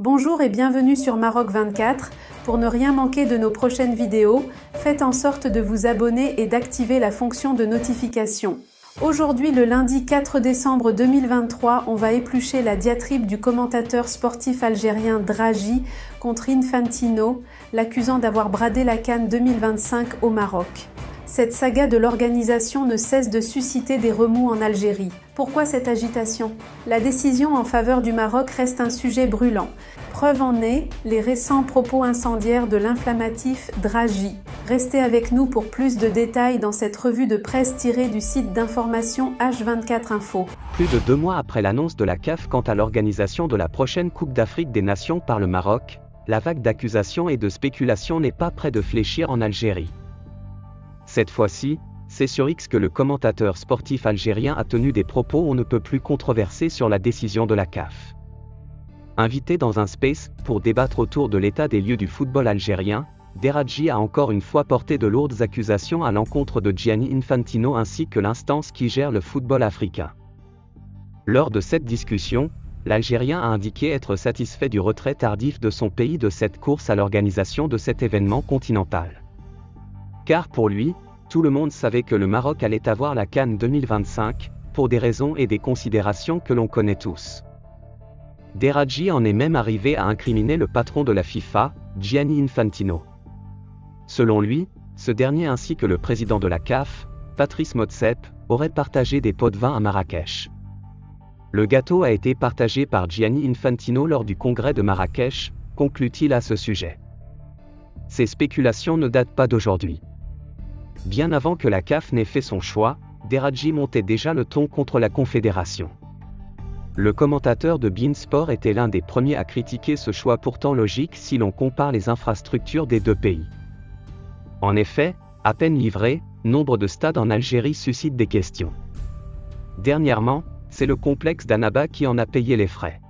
Bonjour et bienvenue sur Maroc 24. Pour ne rien manquer de nos prochaines vidéos, faites en sorte de vous abonner et d'activer la fonction de notification. Aujourd'hui, le lundi 4 décembre 2023, on va éplucher la diatribe du commentateur sportif algérien Draghi contre Infantino, l'accusant d'avoir bradé la CAN 2025 au Maroc. Cette saga de l'organisation ne cesse de susciter des remous en Algérie. Pourquoi cette agitation? La décision en faveur du Maroc reste un sujet brûlant. Preuve en est les récents propos incendiaires de l'inflammatif Draghi. Restez avec nous pour plus de détails dans cette revue de presse tirée du site d'information H24 Info. Plus de 2 mois après l'annonce de la CAF quant à l'organisation de la prochaine Coupe d'Afrique des Nations par le Maroc, la vague d'accusations et de spéculations n'est pas près de fléchir en Algérie. Cette fois-ci, c'est sur X que le commentateur sportif algérien a tenu des propos on ne peut plus controversés sur la décision de la CAF. Invité dans un space pour débattre autour de l'état des lieux du football algérien, Draghi a encore une fois porté de lourdes accusations à l'encontre de Gianni Infantino ainsi que l'instance qui gère le football africain. Lors de cette discussion, l'Algérien a indiqué être satisfait du retrait tardif de son pays de cette course à l'organisation de cet événement continental. Car pour lui, tout le monde savait que le Maroc allait avoir la CAN 2025, pour des raisons et des considérations que l'on connaît tous. Draghi en est même arrivé à incriminer le patron de la FIFA, Gianni Infantino. Selon lui, ce dernier ainsi que le président de la CAF, Patrice Motsepe, auraient partagé des pots de vin à Marrakech. Le gâteau a été partagé par Gianni Infantino lors du congrès de Marrakech, conclut-il à ce sujet. Ces spéculations ne datent pas d'aujourd'hui. Bien avant que la CAF n'ait fait son choix, Draghi montait déjà le ton contre la Confédération. Le commentateur de beIN Sport était l'un des premiers à critiquer ce choix pourtant logique si l'on compare les infrastructures des deux pays. En effet, à peine livrés, nombre de stades en Algérie suscitent des questions. Dernièrement, c'est le complexe d'Annaba qui en a payé les frais.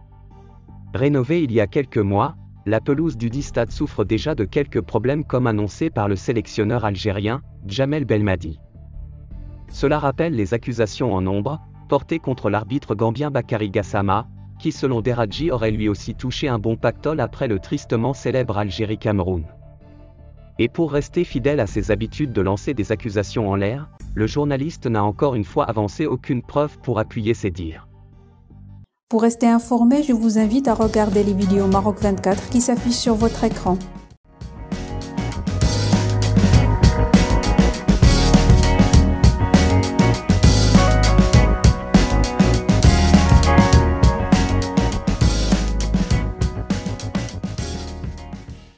Rénové il y a quelques mois, la pelouse dudit stade souffre déjà de quelques problèmes comme annoncé par le sélectionneur algérien, Djamel Belmadi. Cela rappelle les accusations en nombre, portées contre l'arbitre gambien Bakary Gassama, qui selon Draghi aurait lui aussi touché un bon pactole après le tristement célèbre Algérie-Cameroun. Et pour rester fidèle à ses habitudes de lancer des accusations en l'air, le journaliste n'a encore une fois avancé aucune preuve pour appuyer ses dires. Pour rester informé, je vous invite à regarder les vidéos Maroc 24 qui s'affichent sur votre écran.